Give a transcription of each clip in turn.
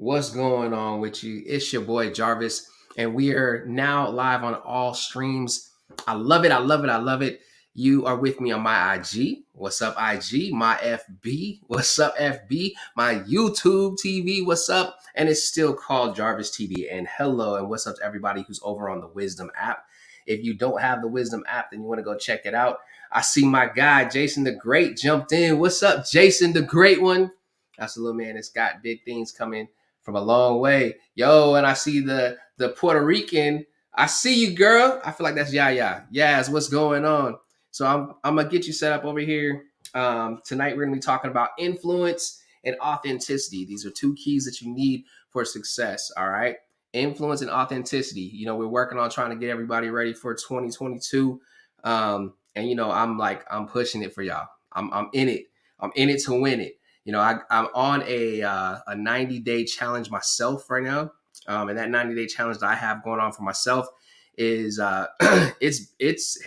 What's going on with you? It's your boy Jarvis, and we are now live on all streams. I love it. I love it. I love it. You are with me on my IG. What's up, IG? My FB. What's up, FB? My YouTube TV. What's up? And it's still called Jarvis TV. And hello, and what's up to everybody who's over on the Wisdom app. If you don't have the Wisdom app, then you want to go check it out. I see my guy, Jason the Great, jumped in. What's up, Jason the Great one? That's a little man that's got big things coming from a long way. Yo, and I see the Puerto Rican. I see you, girl. I feel like that's Yaya. Yes, what's going on? So I'm gonna get you set up over here. Tonight we're gonna be talking about influence and authenticity. These are two keys that you need for success. All right, influence and authenticity. You know, we're working on trying to get everybody ready for 2022. And you know, I'm pushing it for y'all. I'm in it. I'm in it to win it. You know, I'm on a 90-day challenge myself right now, and that 90-day challenge that I have going on for myself is it's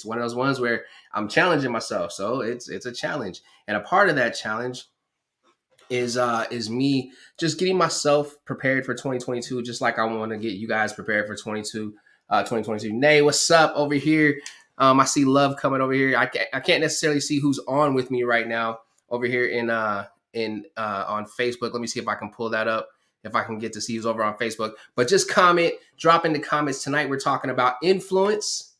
one of those ones where I'm challenging myself, so it's a challenge, and a part of that challenge is me just getting myself prepared for 2022, just like I want to get you guys prepared for 2022. Nay, what's up over here? I see love coming over here. I can't necessarily see who's on with me right now over here in on Facebook. Let me see if I can pull that up, if I can get to see who's over on Facebook. But just comment, drop in the comments. Tonight we're talking about influence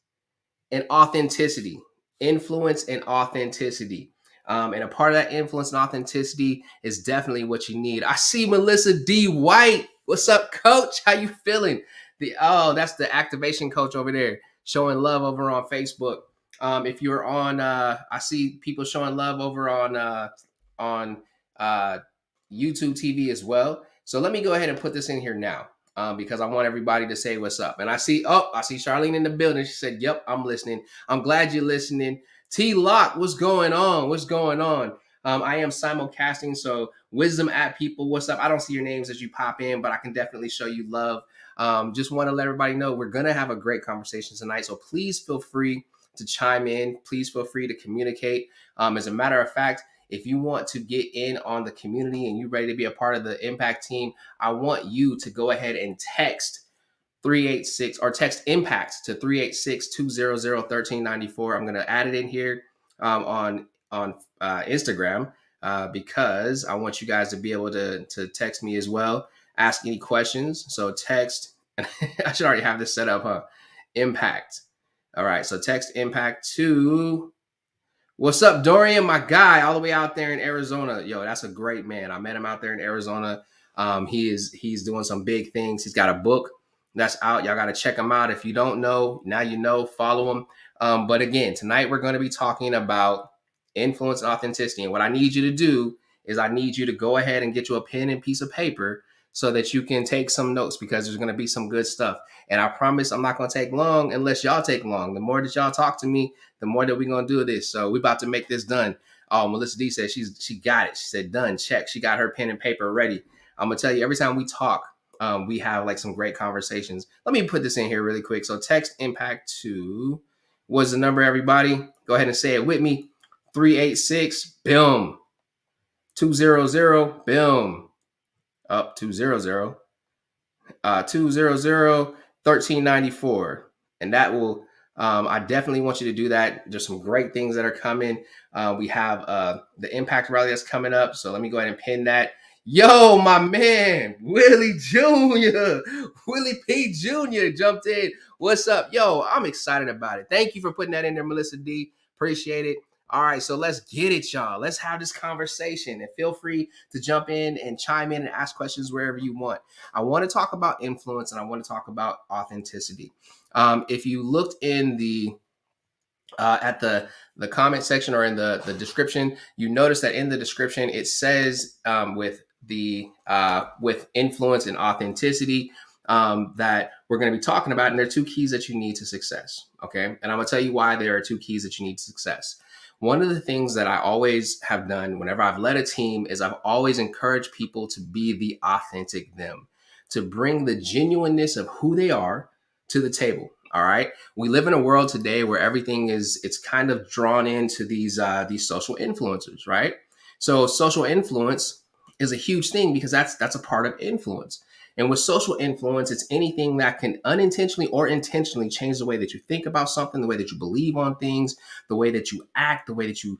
and authenticity. Influence and authenticity. And a part of that influence and authenticity is definitely what you need. I see Melissa D. White. What's up, coach? How you feeling? That's the activation coach over there showing love over on Facebook. If you're on, I see people showing love over on YouTube TV as well. So let me go ahead and put this in here now because I want everybody to say what's up. And I see Charlene in the building. She said, "Yep, I'm listening. I'm glad you're listening." T Lock, what's going on? What's going on? I am simulcasting, so Wisdom app people, what's up? I don't see your names as you pop in, but I can definitely show you love. Just want to let everybody know we're going to have a great conversation tonight. So please feel free to chime in. Please feel free to communicate. As a matter of fact, if you want to get in on the community and you're ready to be a part of the impact team, I want you to go ahead and text 386 or text impact to 386-200-1394. I'm going to add it in here on Instagram because I want you guys to be able to text me as well. Ask any questions. So text, I should already have this set up, huh? Impact. All right. So text impact to, what's up, Dorian, my guy, all the way out there in Arizona. Yo, that's a great man. I met him out there in Arizona. He's doing some big things. He's got a book that's out. Y'all got to check him out. If you don't know, now you know, follow him. But again, tonight we're going to be talking about influence and authenticity. And what I need you to do is I need you to go ahead and get you a pen and piece of paper so that you can take some notes because there's going to be some good stuff. And I promise I'm not going to take long unless y'all take long. The more that y'all talk to me, the more that we're going to do this. So we're about to make this done. Oh, Melissa D said she got it. She said done, check. She got her pen and paper ready. I'm going to tell you, every time we talk, we have like some great conversations. Let me put this in here really quick. So text impact to, what's the number, everybody? Go ahead and say it with me. 386, boom. 200, boom. Up 200, 1394. And that will, I definitely want you to do that. There's some great things that are coming. We have the impact rally that's coming up. So let me go ahead and pin that. Yo, my man, Willie Jr., Willie P. Jr. jumped in. What's up? Yo, I'm excited about it. Thank you for putting that in there, Melissa D. Appreciate it. All right, so let's get it, y'all. Let's have this conversation and feel free to jump in and chime in and ask questions wherever you want. I want to talk about influence and I want to talk about authenticity. If you looked in the at the comment section or in the description, you notice that in the description it says with influence and authenticity that we're going to be talking about, and there are two keys that you need to success. Okay, and I'm going to tell you why there are two keys that you need to success. One of the things that I always have done whenever I've led a team is I've always encouraged people to be the authentic them, to bring the genuineness of who they are to the table. All right. We live in a world today where everything it's kind of drawn into these social influencers, right? So social influence is a huge thing because that's a part of influence. And with social influence, it's anything that can unintentionally or intentionally change the way that you think about something, the way that you believe on things, the way that you act, the way that you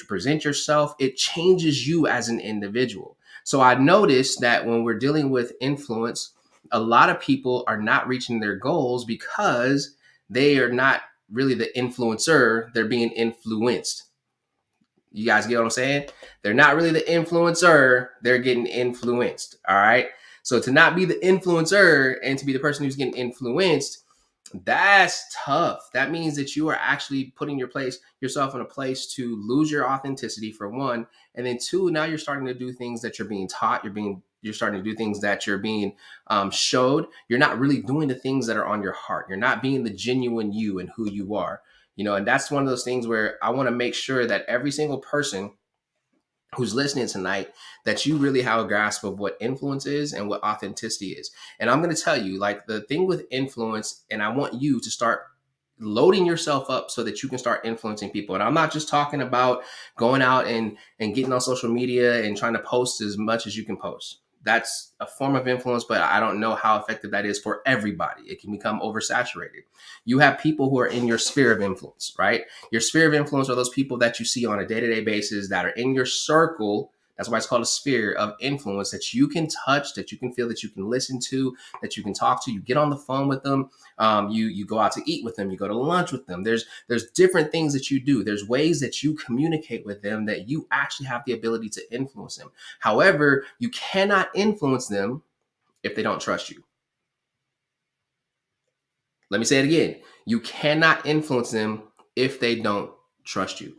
present yourself. It changes you as an individual. So I noticed that when we're dealing with influence, a lot of people are not reaching their goals because they are not really the influencer, they're being influenced. You guys get what I'm saying? They're not really the influencer, they're getting influenced. All right. So to not be the influencer and to be the person who's getting influenced, that's tough. That means that you are actually putting yourself in a place to lose your authenticity for one, and then two, now you're starting to do things that you're being taught. You're starting to do things that you're being showed. You're not really doing the things that are on your heart. You're not being the genuine you and who you are. And that's one of those things where I want to make sure that every single person who's listening tonight, that you really have a grasp of what influence is and what authenticity is. And I'm going to tell you, like, the thing with influence, and I want you to start loading yourself up so that you can start influencing people. And I'm not just talking about going out and getting on social media and trying to post as much as you can post. That's a form of influence, but I don't know how effective that is for everybody. It can become oversaturated. You have people who are in your sphere of influence, right? Your sphere of influence are those people that you see on a day-to-day basis that are in your circle. That's why it's called a sphere of influence, that you can touch, that you can feel, that you can listen to, that you can talk to. You get on the phone with them. You go out to eat with them. You go to lunch with them. There's different things that you do. There's ways that you communicate with them that you actually have the ability to influence them. However, you cannot influence them if they don't trust you. Let me say it again. You cannot influence them if they don't trust you.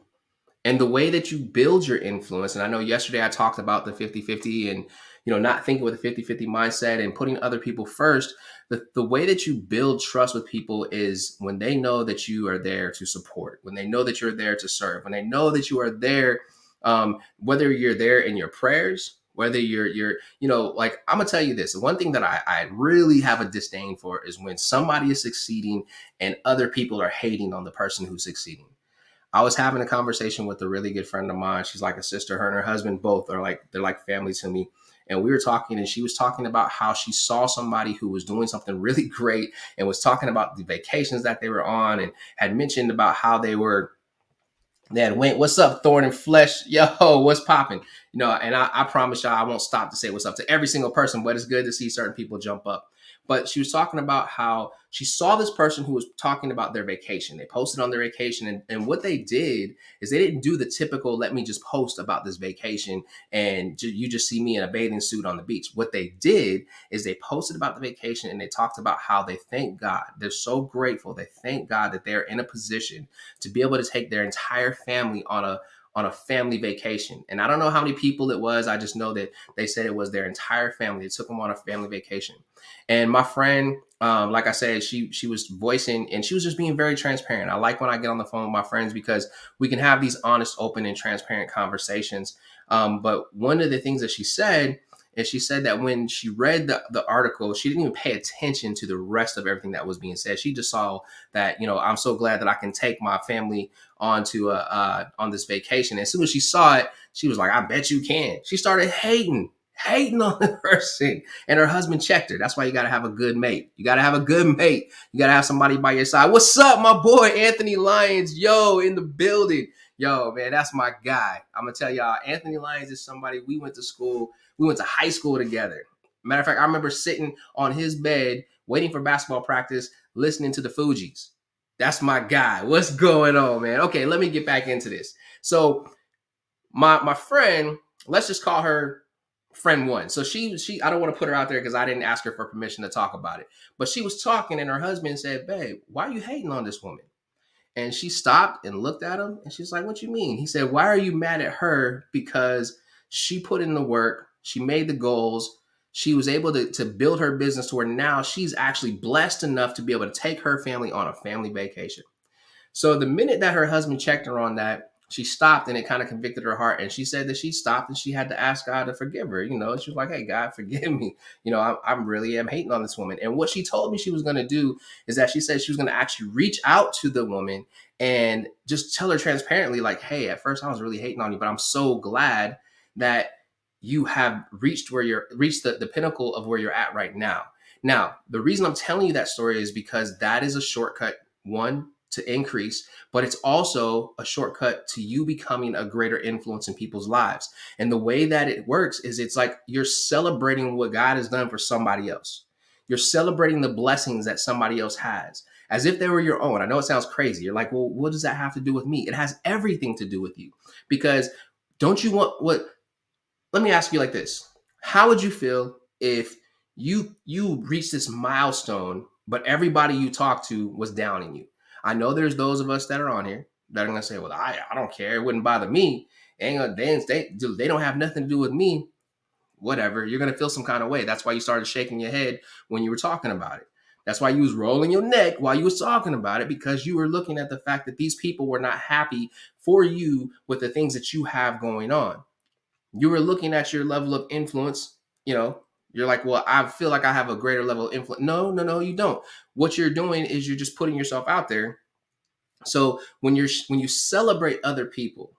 And the way that you build your influence, and I know yesterday I talked about the 50-50 and not thinking with a 50-50 mindset and putting other people first. The way that you build trust with people is when they know that you are there to support, when they know that you're there to serve, when they know that you are there, whether you're there in your prayers, whether you're like, I'm gonna tell you this. The one thing that I really have a disdain for is when somebody is succeeding and other people are hating on the person who's succeeding. I was having a conversation with a really good friend of mine. She's like a sister. Her and her husband both are like, they're like family to me. And we were talking, and she was talking about how she saw somebody who was doing something really great and was talking about the vacations that they were on, and had mentioned about how they had went, what's up, Thorn and Flesh? Yo, what's popping? And I promise y'all, I won't stop to say what's up to every single person, but it's good to see certain people jump up. But she was talking about how she saw this person who was talking about their vacation. They posted on their vacation. And what they did is they didn't do the typical, let me just post about this vacation and you just see me in a bathing suit on the beach. What they did is they posted about the vacation and they talked about how they thank God. They're so grateful. They thank God that they're in a position to be able to take their entire family on a family vacation. And I don't know how many people it was. I just know that they said it was their entire family. They took them on a family vacation. And my friend, like I said, she was voicing, and she was just being very transparent. I like when I get on the phone with my friends because we can have these honest, open, and transparent conversations. But one of the things that she said is she said that when she read the article, she didn't even pay attention to the rest of everything that was being said. She just saw that, I'm so glad that I can take my family on this vacation. As soon as she saw it, she was like, I bet you can. She started hating on the person, and her husband checked her. That's why you got to have a good mate. You got to have a good mate. You got to have somebody by your side. What's up, my boy, Anthony Lyons? Yo, in the building. Yo, man, that's my guy. I'm going to tell y'all, Anthony Lyons is somebody we went to high school together. Matter of fact, I remember sitting on his bed, waiting for basketball practice, listening to the Fugees. That's my guy. What's going on, man? Okay, let me get back into this. So my friend, let's just call her friend one. So she I don't want to put her out there because I didn't ask her for permission to talk about it. But she was talking, and her husband said, babe, why are you hating on this woman? And she stopped and looked at him, and she's like, what you mean? He said, why are you mad at her? Because she put in the work, she made the goals, she was able to build her business to where now she's actually blessed enough to be able to take her family on a family vacation. So the minute that her husband checked her on that, she stopped, and it kind of convicted her heart. And she said that she stopped and she had to ask God to forgive her. She was like, hey, God, forgive me. I'm really am hating on this woman. And what she told me she was going to do is that she said she was going to actually reach out to the woman and just tell her transparently, like, hey, at first I was really hating on you, but I'm so glad that you have reached the pinnacle of where you're at right now. Now, the reason I'm telling you that story is because that is a shortcut, one, to increase, but it's also a shortcut to you becoming a greater influence in people's lives. And the way that it works is it's like you're celebrating what God has done for somebody else. You're celebrating the blessings that somebody else has as if they were your own. I know it sounds crazy. You're like, well, what does that have to do with me? It has everything to do with you because don't you want what? Let me ask you like this: how would you feel if you reached this milestone, but everybody you talk to was downing you? I know there's those of us that are on here that are gonna say, "Well, I don't care. It wouldn't bother me. They don't have nothing to do with me." Whatever, you're gonna feel some kind of way. That's why you started shaking your head when you were talking about it. That's why you was rolling your neck while you was talking about it, because you were looking at the fact that these people were not happy for you with the things that you have going on. You were looking at your level of influence, you know, you're like, well, I feel like I have a greater level of influence. No, no, no, you don't. What you're doing is you're just putting yourself out there. So when you celebrate other people,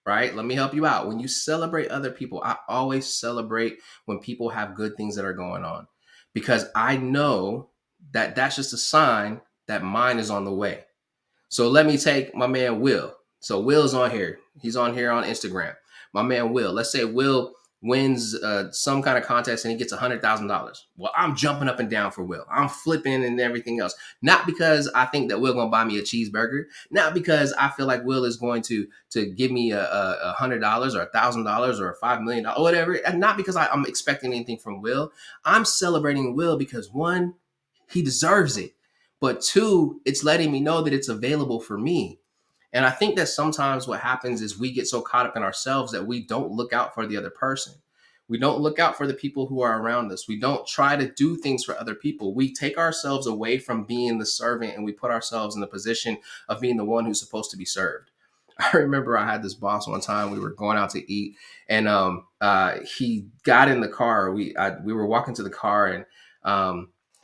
right? Let me help you out. When you celebrate other people, I always celebrate when people have good things that are going on, because I know that that's just a sign that mine is on the way. So let me take my man Will. So Will's on here. He's on here on Instagram. My man Will. Let's say Will wins some kind of contest and he gets $100,000. Well, I'm jumping up and down for Will. I'm flipping and everything else. Not because I think that Will gonna buy me a cheeseburger. Not because I feel like Will is going to give me $100 or $1,000 or $5 million or whatever. And not because I'm expecting anything from Will. I'm celebrating Will because one, he deserves it. But two, it's letting me know that it's available for me. And I think that sometimes what happens is we get so caught up in ourselves that we don't look out for the other person. We don't look out for the people who are around us. We don't try to do things for other people. We take ourselves away from being the servant and we put ourselves in the position of being the one who's supposed to be served. I remember I had this boss one time. We were going out to eat, and he got in the car. We were walking to the car, and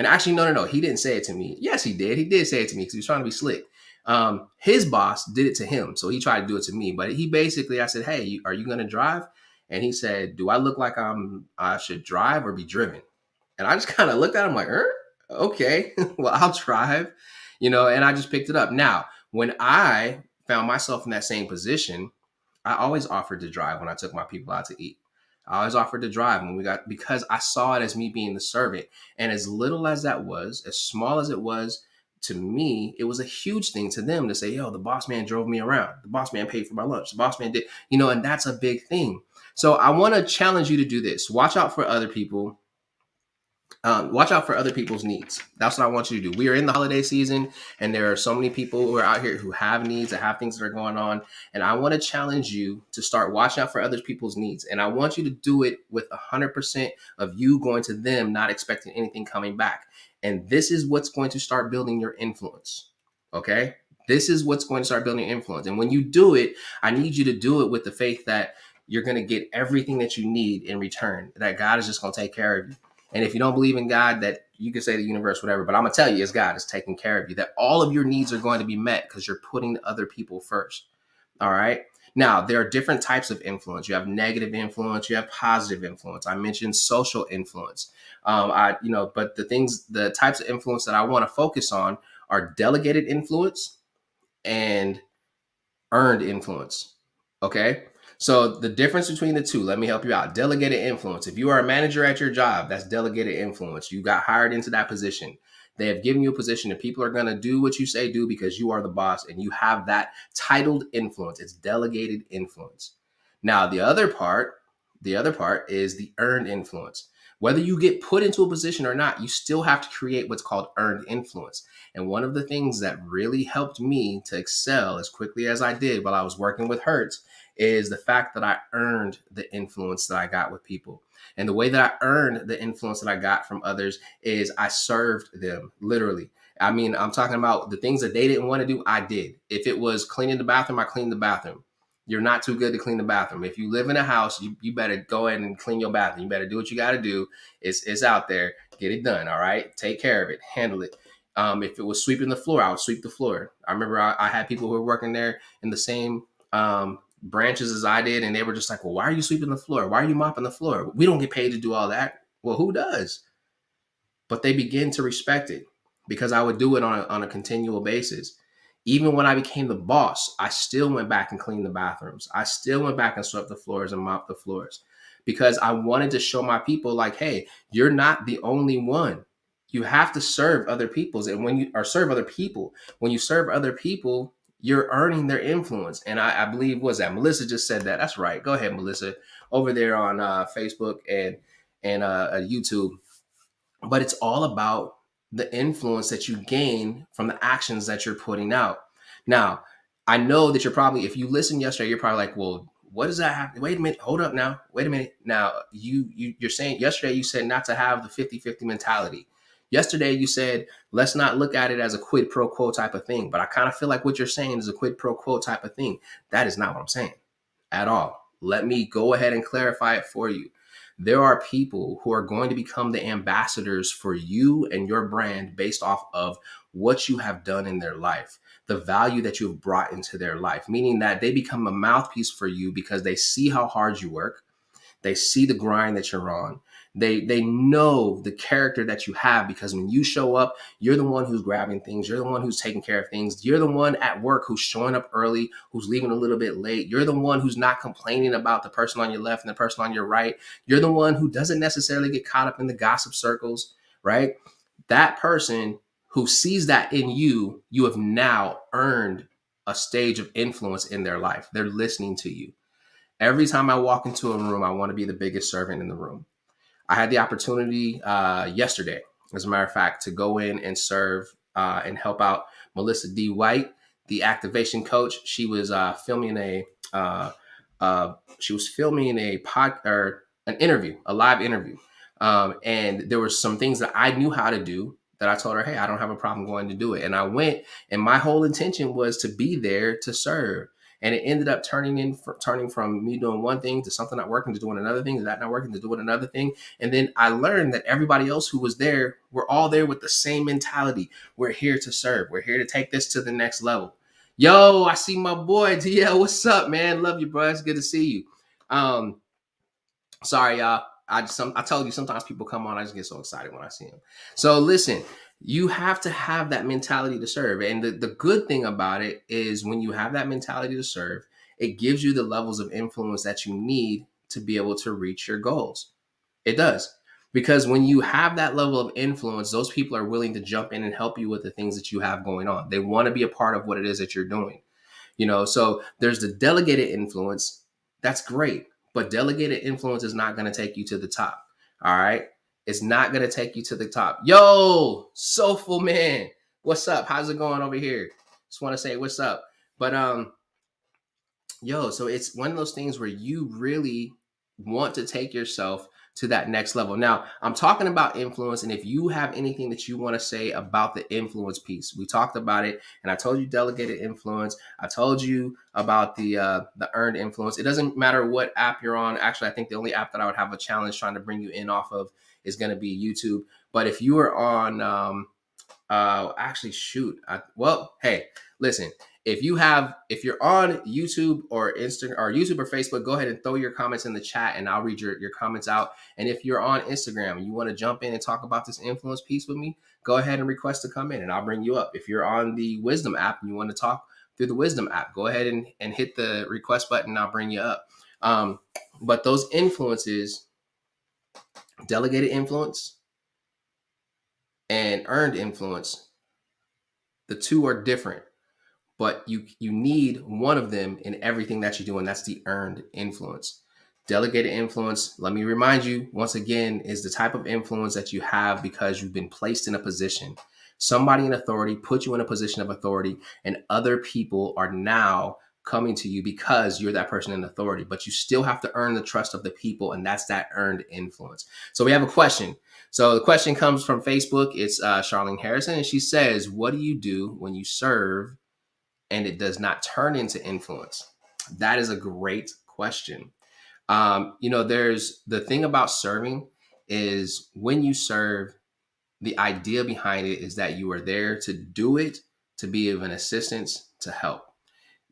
actually, no, he didn't say it to me. Yes, he did. He did say it to me because he was trying to be slick. His boss did it to him, so he tried to do it to me. But he basically, I said, "Hey, are you going to drive?" And he said, "Do I look like I should drive or be driven?" And I just kind of looked at him like, okay, well, I'll drive, and I just picked it up. Now, when I found myself in that same position, I always offered to drive when I took my people out to eat. I always offered to drive when we got, because I saw it as me being the servant. And as little as that was, as small as it was to me, it was a huge thing to them to say, yo, the boss man drove me around. The boss man paid for my lunch. The boss man did, and that's a big thing. So I want to challenge you to do this. Watch out for other people. Watch out for other people's needs. That's what I want you to do. We are in the holiday season, and there are so many people who are out here who have needs, that have things that are going on. And I want to challenge you to start watching out for other people's needs. And I want you to do it with 100% of you going to them, not expecting anything coming back. And this is what's going to start building your influence. Okay? This is what's going to start building influence. And when you do it, I need you to do it with the faith that you're going to get everything that you need in return, that God is just going to take care of you. And if you don't believe in God, that you can say the universe, whatever, but I'm going to tell you, it's God is taking care of you, that all of your needs are going to be met because you're putting other people first. All right. Now, there are different types of influence. You have negative influence. You have positive influence. I mentioned social influence. But the types of influence that I want to focus on are delegated influence and earned influence. Okay. So the difference between the two, let me help you out. Delegated influence. If you are a manager at your job, that's delegated influence. You got hired into that position. They have given you a position and people are going to do what you say do because you are the boss and you have that titled influence. It's delegated influence. Now, the other part is the earned influence. Whether you get put into a position or not, you still have to create what's called earned influence. And one of the things that really helped me to excel as quickly as I did while I was working with Hertz is the fact that I earned the influence that I got with people. And the way that I earned the influence that I got from others is I served them, literally. I mean, I'm talking about the things that they didn't want to do, I did. If it was cleaning the bathroom, I cleaned the bathroom. You're not too good to clean the bathroom. If you live in a house, you better go in and clean your bathroom. You better do what you got to do. It's out there. Get it done. All right. Take care of it. Handle it. If it was sweeping the floor, I would sweep the floor. I remember I had people who were working there in the same branches as I did, and they were just like, well, why are you sweeping the floor? Why are you mopping the floor? We don't get paid to do all that. Well, who does? But they begin to respect it because I would do it on a continual basis. Even when I became the boss, I still went back and cleaned the bathrooms. I still went back and swept the floors and mopped the floors because I wanted to show my people, like, hey, you're not the only one. You have to serve other people's, and when you or serve other people, when you serve other people, you're earning their influence. And I believe, was that Melissa just said that? That's right. Go ahead, Melissa, over there on Facebook and YouTube. But it's all about the influence that you gain from the actions that you're putting out. Now, I know that you're probably, if you listened yesterday, you're probably like, well, what does that happen? Wait a minute, hold up now. Wait a minute. Now, you're saying yesterday you said not to have the 50-50 mentality. Yesterday you said let's not look at it as a quid pro quo type of thing. But I kind of feel like what you're saying is a quid pro quo type of thing. That is not what I'm saying at all. Let me go ahead and clarify it for you. There are people who are going to become the ambassadors for you and your brand based off of what you have done in their life, the value that you have brought into their life, meaning that they become a mouthpiece for you because they see how hard you work. They see the grind that you're on. They know the character that you have because when you show up, you're the one who's grabbing things. You're the one who's taking care of things. You're the one at work who's showing up early, who's leaving a little bit late. You're the one who's not complaining about the person on your left and the person on your right. You're the one who doesn't necessarily get caught up in the gossip circles, right? That person who sees that in you, you have now earned a stage of influence in their life. They're listening to you. Every time I walk into a room, I want to be the biggest servant in the room. I had the opportunity yesterday, as a matter of fact, to go in and serve and help out Melissa D. White, the activation coach. She was filming a pod or an interview, a live interview, and there were some things that I knew how to do that I told her, hey, I don't have a problem going to do it. And I went, and my whole intention was to be there to serve. And it ended up turning from me doing one thing to something not working to doing another thing, to that not working to doing another thing. And then I learned that everybody else who was there were all there with the same mentality. We're here to serve. We're here to take this to the next level. Yo, I see my boy DL. What's up, man? Love you, bro. It's good to see you. Sorry, y'all. I told you sometimes people come on. I just get so excited when I see them. So listen, you have to have that mentality to serve. And the good thing about it is when you have that mentality to serve, it gives you the levels of influence that you need to be able to reach your goals. It does. Because when you have that level of influence, those people are willing to jump in and help you with the things that you have going on. They want to be a part of what it is that you're doing. So there's the delegated influence. That's great. But delegated influence is not going to take you to the top. All right. It's not going to take you to the top. Yo, Soulful Man. What's up? How's it going over here? Just want to say what's up. But so it's one of those things where you really want to take yourself to that next level. Now, I'm talking about influence, and if you have anything that you want to say about the influence piece, we talked about it, and I told you delegated influence. I told you about the earned influence. It doesn't matter what app you're on. Actually, I think the only app that I would have a challenge trying to bring you in off of is going to be YouTube. But if you are on, hey, listen. If you're on YouTube or Instagram or YouTube or Facebook, go ahead and throw your comments in the chat and I'll read your comments out. And if you're on Instagram and you want to jump in and talk about this influence piece with me, go ahead and request to come in and I'll bring you up. If you're on the Wisdom app and you want to talk through the Wisdom app, go ahead and hit the request button and I'll bring you up. But those influences, delegated influence and earned influence, the two are different. But you need one of them in everything that you do, and that's the earned influence. Delegated influence, let me remind you once again, is the type of influence that you have because you've been placed in a position. Somebody in authority put you in a position of authority, and other people are now coming to you because you're that person in authority. But you still have to earn the trust of the people, and that's that earned influence. So we have a question. So the question comes from Facebook. It's Charlene Harrison, and she says, what do you do when you serve and it does not turn into influence? That is a great question. There's the thing about serving is when you serve, the idea behind it is that you are there to do it, to be of an assistance, to help.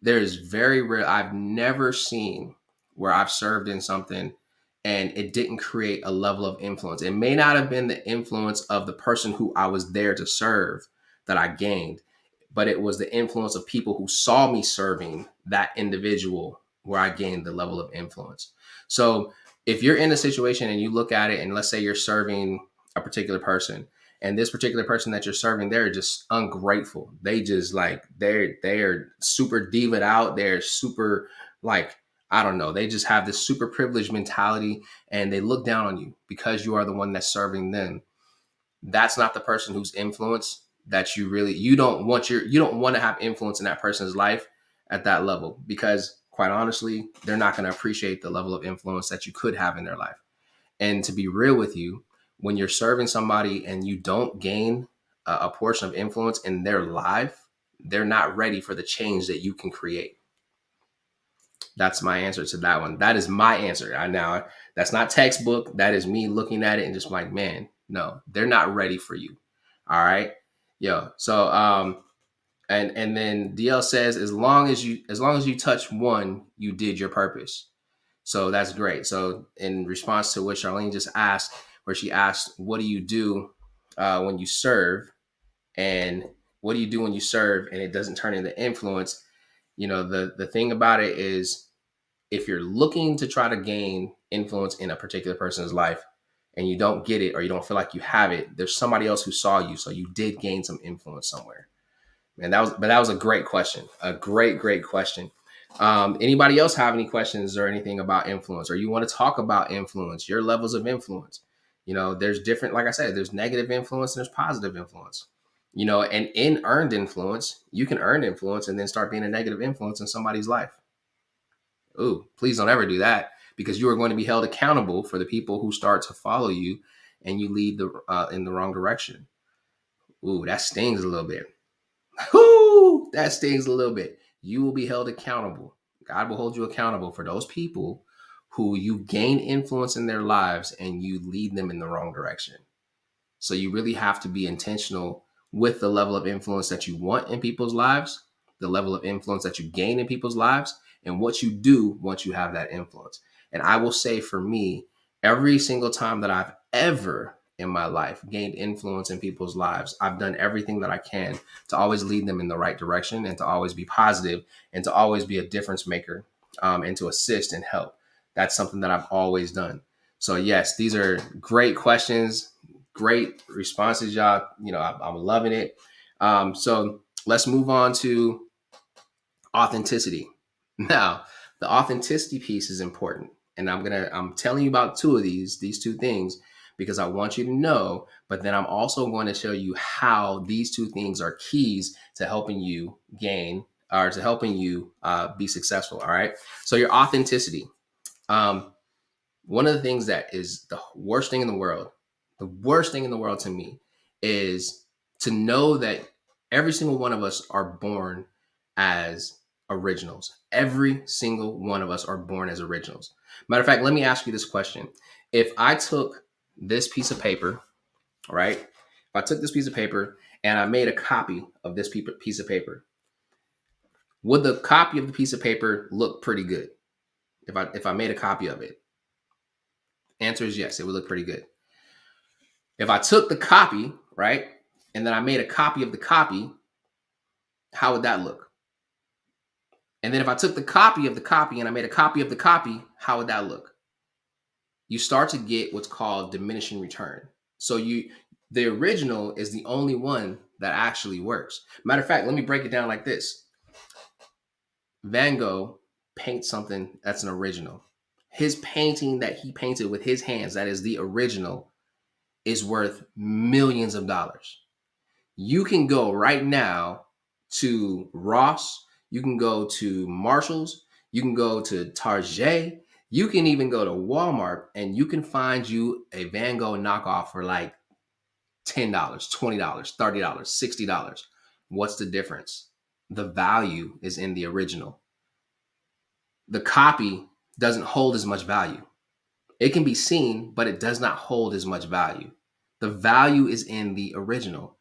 There's very rare. I've never seen where I've served in something and it didn't create a level of influence. It may not have been the influence of the person who I was there to serve that I gained, but it was the influence of people who saw me serving that individual where I gained the level of influence. So if you're in a situation and you look at it, and let's say you're serving a particular person, and this particular person that you're serving, they're just ungrateful. They just like they're super diva out. They're super like, I don't know. They just have this super privileged mentality, and they look down on you because you are the one that's serving them. That's not the person whose influence that you don't want to have influence in that person's life at that level, because quite honestly, they're not going to appreciate the level of influence that you could have in their life. And to be real with you, when you're serving somebody and you don't gain a portion of influence in their life, they're not ready for the change that you can create. That's my answer to that one. That is my answer. Now, that's not textbook. That is me looking at it and just like, man, no, they're not ready for you. All right. Yo. So and then DL says, as long as you touch one, you did your purpose. So that's great. So in response to what Charlene just asked, where she asked, what do you do when you serve? And what do you do when you serve and it doesn't turn into influence? The thing about it is, if you're looking to try to gain influence in a particular person's life and you don't get it, or you don't feel like you have it, there's somebody else who saw you. So you did gain some influence somewhere. And that was a great question. A great question. Anybody else have any questions or anything about influence, or you want to talk about influence, your levels of influence? There's different, like I said, there's negative influence and there's positive influence. And in earned influence, you can earn influence and then start being a negative influence in somebody's life. Ooh, please don't ever do that, because you are going to be held accountable for the people who start to follow you and you lead in the wrong direction. Ooh, that stings a little bit. Whoo, that stings a little bit. You will be held accountable. God will hold you accountable for those people who you gain influence in their lives and you lead them in the wrong direction. So you really have to be intentional with the level of influence that you want in people's lives, the level of influence that you gain in people's lives, and what you do once you have that influence. And I will say, for me, every single time that I've ever in my life gained influence in people's lives, I've done everything that I can to always lead them in the right direction and to always be positive and to always be a difference maker, and to assist and help. That's something that I've always done. So yes, these are great questions, great responses, y'all. I'm loving it. So let's move on to authenticity. Now, the authenticity piece is important. And I'm telling you about these two things, because I want you to know, but then I'm also going to show you how these two things are keys to helping you gain, or to helping you be successful. All right. So your authenticity. One of the things that is the worst thing in the world to me, is to know that every single one of us are born as originals. Every single one of us are born as originals. Matter of fact, let me ask you this question. If I took this piece of paper, right? If I took this piece of paper and I made a copy of this piece of paper, would the copy of the piece of paper look pretty good? If I made a copy of it? Answer is yes, it would look pretty good. If I took the copy, right, and then I made a copy of the copy, how would that look? And then if I took the copy of the copy and I made a copy of the copy, how would that look? You start to get what's called diminishing return. So the original is the only one that actually works. Matter of fact, let me break it down like this. Van Gogh paints something that's an original. His painting that he painted with his hands, that is the original, is worth millions of dollars. You can go right now to Ross, you can go to Marshall's, you can go to Target, you can even go to Walmart, and you can find you a Van Gogh knockoff for like $10, $20, $30, $60. What's the difference? The value is in the original. The copy doesn't hold as much value. It can be seen, but it does not hold as much value. The value is in the original.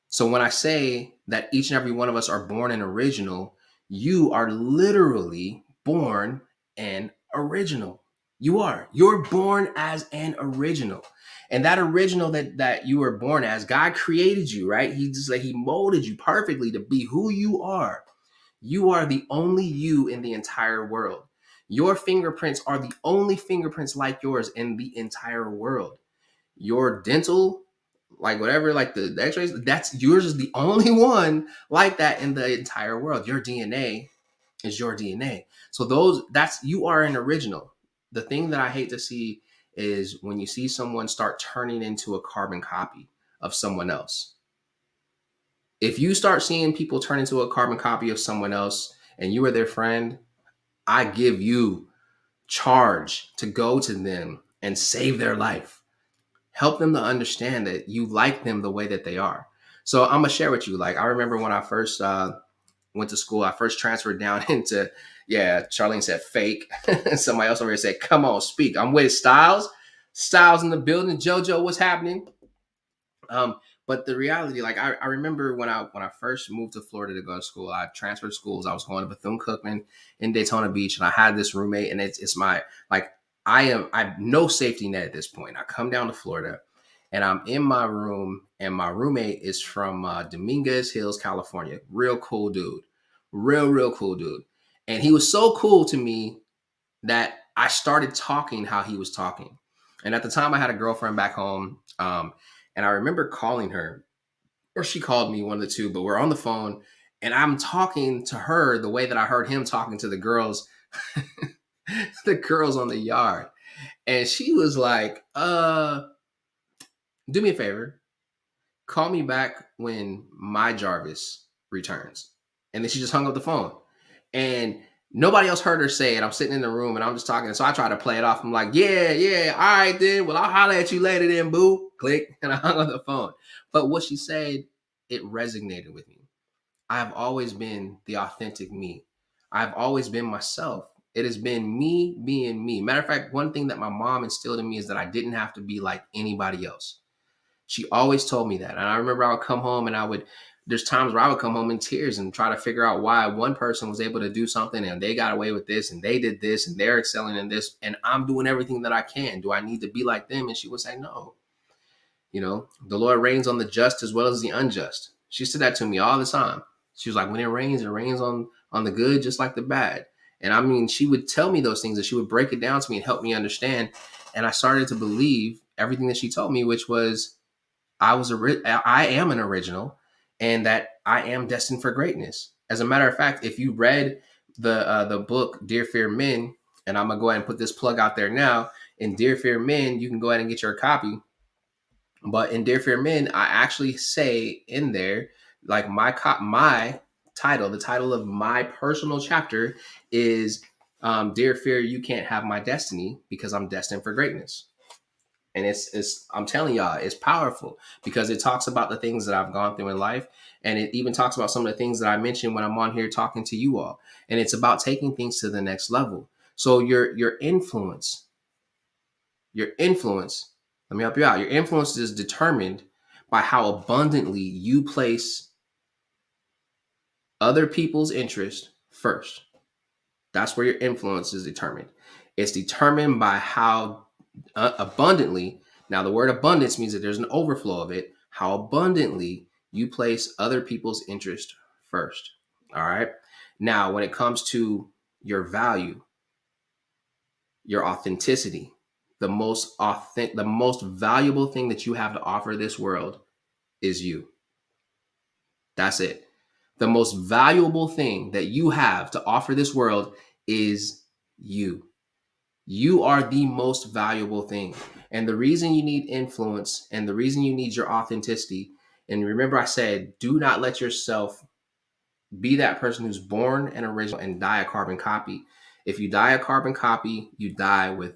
So when I say that each and every one of us are born an original, You are literally born an original. You are. You're born as an original. And that original that you were born as, God created you, right? He just like he molded you perfectly to be who you are. You are the only you in the entire world. Your fingerprints are the only fingerprints like yours in the entire world. Your dental, like whatever, like the x-rays, that's yours is the only one like that in the entire world. Your DNA is your DNA. So that's you are an original. The thing that I hate to see is when you see someone start turning into a carbon copy of someone else. If you start seeing people turn into a carbon copy of someone else and you are their friend, I give you charge to go to them and save their life. Help them to understand that you like them the way that they are. So I'm gonna share with you. Like I remember when I first went to school, I first transferred down into, yeah, Charlene said fake. Somebody else over here said, come on, speak. I'm with Styles. Styles in the building. JoJo, what's happening? Um, but the reality, like I remember when I first moved to Florida to go to school, I transferred schools. I was going to Bethune-Cookman in Daytona Beach, and I had this roommate, and it's my like I have no safety net at this point. I come down to Florida, and I'm in my room, and my roommate is from Dominguez Hills, California. Real cool dude, real cool dude, and he was so cool to me that I started talking how he was talking. And at the time, I had a girlfriend back home. And I remember calling her, or she called me, one of the two, but we're on the phone and I'm talking to her the way that I heard him talking to the girls, the girls on the yard. And she was like, do me a favor, call me back when my Jarvis returns. And then she just hung up the phone. And nobody else heard her say it. I'm sitting in the room and I'm just talking. So I try to play it off. I'm like, yeah, all right then. Well, I'll holler at you later then, boo. Click. And I hung up the phone. But what she said, it resonated with me. I've always been the authentic me. I've always been myself. It has been me being me. Matter of fact, one thing that my mom instilled in me is that I didn't have to be like anybody else. She always told me that. And I remember I would come home and there's times where I would come home in tears and try to figure out why one person was able to do something and they got away with this and they did this and they're excelling in this and I'm doing everything that I can. Do I need to be like them? And she would say, no. You know, the Lord reigns on the just as well as the unjust. She said that to me all the time. She was like, when it rains on the good just like the bad. And I mean, she would tell me those things and she would break it down to me and help me understand. And I started to believe everything that she told me, which was I am an original and that I am destined for greatness. As a matter of fact, if you read the book Dear Fear Men, and I'm gonna go ahead and put this plug out there now, in Dear Fear Men, you can go ahead and get your copy. But in Dear Fear Men, I actually say in there, like my title, the title of my personal chapter is Dear Fear, you can't have my destiny because I'm destined for greatness. And it's I'm telling y'all, it's powerful because it talks about the things that I've gone through in life. And it even talks about some of the things that I mentioned when I'm on here talking to you all. And it's about taking things to the next level. So your influence, let me help you out. Your influence is determined by how abundantly you place other people's interest first. That's where your influence is determined. It's determined by how abundantly, now the word abundance means that there's an overflow of it, how abundantly you place other people's interest first. All right. Now, when it comes to your value, your authenticity, the most valuable thing that you have to offer this world is you. That's it. The most valuable thing that you have to offer this world is you. You are the most valuable thing. And the reason you need influence and the reason you need your authenticity, and remember I said, do not let yourself be that person who's born an original and die a carbon copy. If you die a carbon copy, you die with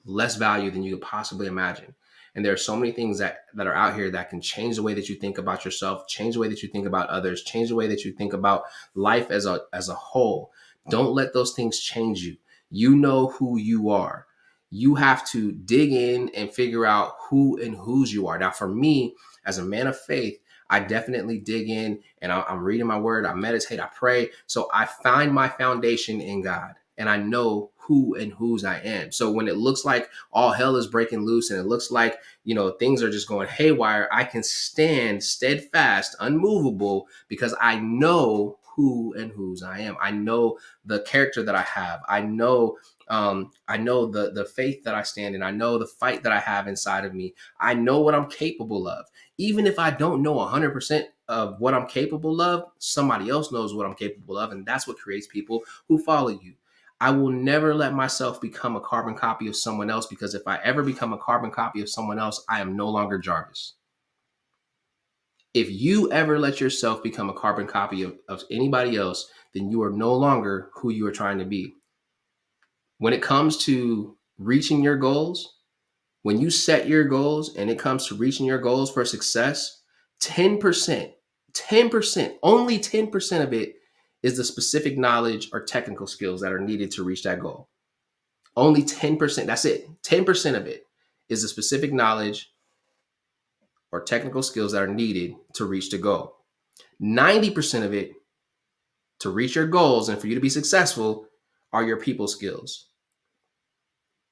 less value than you could possibly imagine. And there are so many things that are out here that can change the way that you think about yourself, change the way that you think about others, change the way that you think about life as a whole. Don't let those things change you. You know who you are. You have to dig in and figure out who and whose you are. Now, for me, as a man of faith, I definitely dig in and I'm reading my word. I meditate, I pray. So I find my foundation in God and I know who and whose I am. So when it looks like all hell is breaking loose and it looks like, things are just going haywire, I can stand steadfast, unmovable, because I know who and whose I am. I know the character that I have. I know the faith that I stand in. I know the fight that I have inside of me. I know what I'm capable of. Even if I don't know 100% of what I'm capable of, somebody else knows what I'm capable of. And that's what creates people who follow you. I will never let myself become a carbon copy of someone else, because if I ever become a carbon copy of someone else, I am no longer Jarvis. If you ever let yourself become a carbon copy of anybody else, then you are no longer who you are trying to be. When it comes to reaching your goals, when you set your goals and it comes to reaching your goals for success, 10%, 10%, only 10% of it is the specific knowledge or technical skills that are needed to reach that goal. Only 10%, that's it. 10% of it is the specific knowledge or technical skills that are needed to reach the goal. 90% of it, to reach your goals and for you to be successful, are your people skills.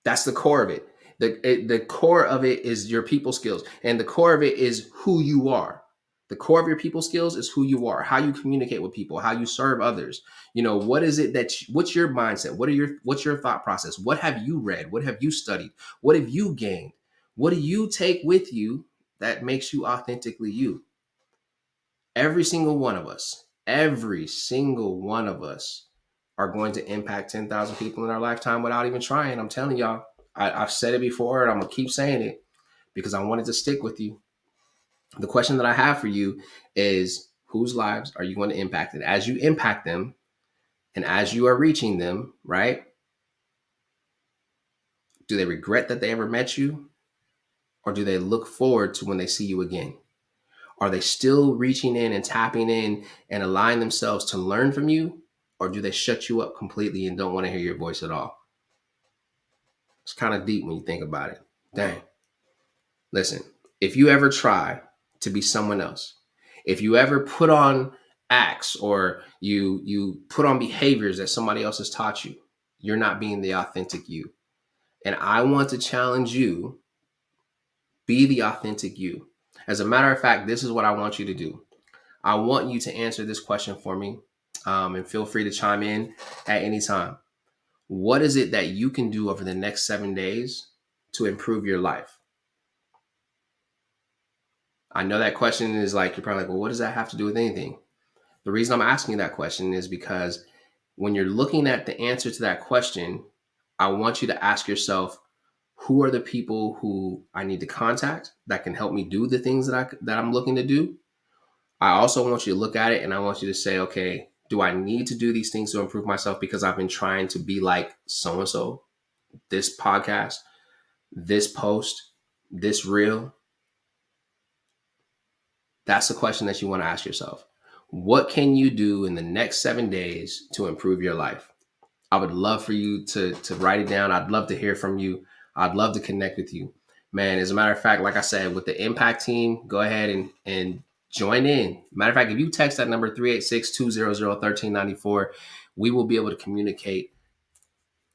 That's the core of it. The core of it is your people skills. And the core of it is who you are. The core of your people skills is who you are, how you communicate with people, how you serve others. What is it what's your mindset? What's your thought process? What have you read? What have you studied? What have you gained? What do you take with you that makes you authentically you? Every single one of us are going to impact 10,000 people in our lifetime without even trying. I'm telling y'all, I've said it before and I'm going to keep saying it because I wanted to stick with you. The question that I have for you is, whose lives are you going to impact? And as you impact them and as you are reaching them, right? Do they regret that they ever met you? Or do they look forward to when they see you again? Are they still reaching in and tapping in and aligning themselves to learn from you? Or do they shut you up completely and don't want to hear your voice at all? It's kind of deep when you think about it. Dang. Listen, if you ever try to be someone else, if you ever put on acts or you put on behaviors that somebody else has taught you, you're not being the authentic you. And I want to challenge you, be the authentic you. As a matter of fact, this is what I want you to do. I want you to answer this question for me, and feel free to chime in at any time. What is it that you can do over the next 7 days to improve your life? I know that question is like, you're probably like, well, what does that have to do with anything? The reason I'm asking you that question is because when you're looking at the answer to that question, I want you to ask yourself, who are the people who I need to contact that can help me do the things that I'm looking to do? I also want you to look at it and I want you to say, okay, do I need to do these things to improve myself because I've been trying to be like so-and-so, this podcast, this post, this reel? That's the question that you want to ask yourself. What can you do in the next 7 days to improve your life? I would love for you to write it down. I'd love to hear from you. I'd love to connect with you. Man, as a matter of fact, like I said, with the Impact team, go ahead and join in. Matter of fact, if you text that number 386-200-1394, we will be able to communicate,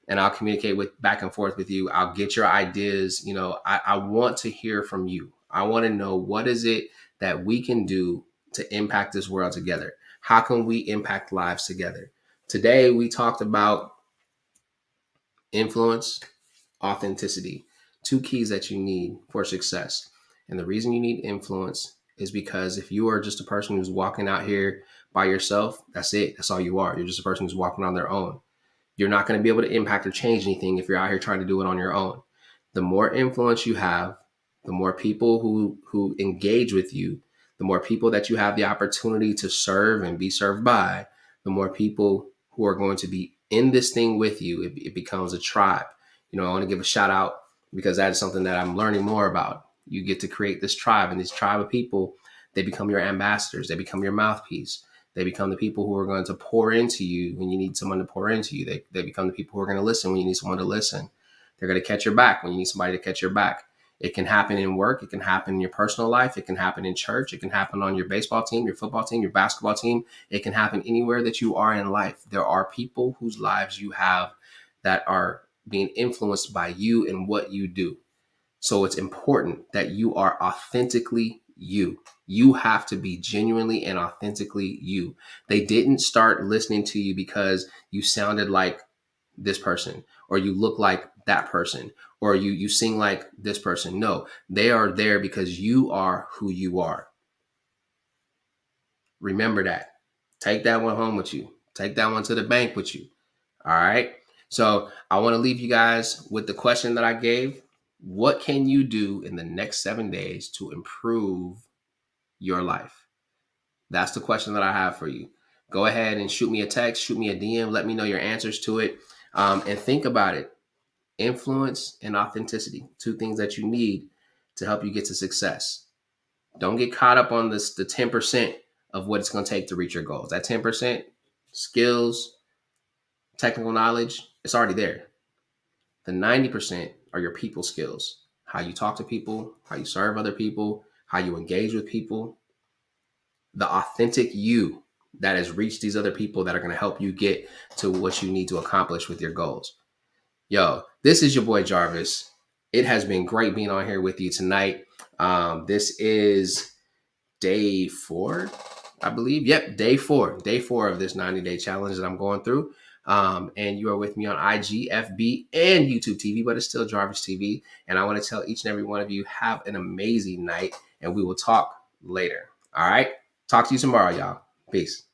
and I'll communicate with back and forth with you. I'll get your ideas. I want to hear from you. I want to know, what is it that we can do to impact this world together? How can we impact lives together? Today, we talked about influence, authenticity, two keys that you need for success. And the reason you need influence is because if you are just a person who's walking out here by yourself, that's it. That's all you are. You're just a person who's walking on their own. You're not going to be able to impact or change anything if you're out here trying to do it on your own. The more influence you have, the more people who engage with you, the more people that you have the opportunity to serve and be served by, the more people who are going to be in this thing with you. It becomes a tribe. I want to give a shout out because that is something that I'm learning more about. You get to create this tribe, and this tribe of people, they become your ambassadors. They become your mouthpiece. They become the people who are going to pour into you when you need someone to pour into you. They become the people who are going to listen when you need someone to listen. They're going to catch your back when you need somebody to catch your back. It can happen in work. It can happen in your personal life. It can happen in church. It can happen on your baseball team, your football team, your basketball team. It can happen anywhere that you are in life. There are people whose lives you have that are being influenced by you and what you do. So it's important that you are authentically you. You have to be genuinely and authentically you. They didn't start listening to you because you sounded like this person, or you look like that person, or you sing like this person. No, they are there because you are who you are. Remember that. Take that one home with you. Take that one to the bank with you. All right. So I want to leave you guys with the question that I gave. What can you do in the next 7 days to improve your life? That's the question that I have for you. Go ahead and shoot me a text, shoot me a DM, let me know your answers to it. And think about it. Influence and authenticity, two things that you need to help you get to success. Don't get caught up on the 10% of what it's going to take to reach your goals. That 10%, skills, technical knowledge, it's already there. The 90% are your people skills, how you talk to people, how you serve other people, how you engage with people, the authentic you that has reached these other people that are going to help you get to what you need to accomplish with your goals. Yo, this is your boy Jarvis. It has been great being on here with you tonight. This is day 4, I believe. Yep, day 4. Day 4 of this 90-day challenge that I'm going through. And you are with me on IG, FB, and YouTube TV, but it's still Jarvis TV. And I want to tell each and every one of you, have an amazing night, and we will talk later. All right? Talk to you tomorrow, y'all. Peace.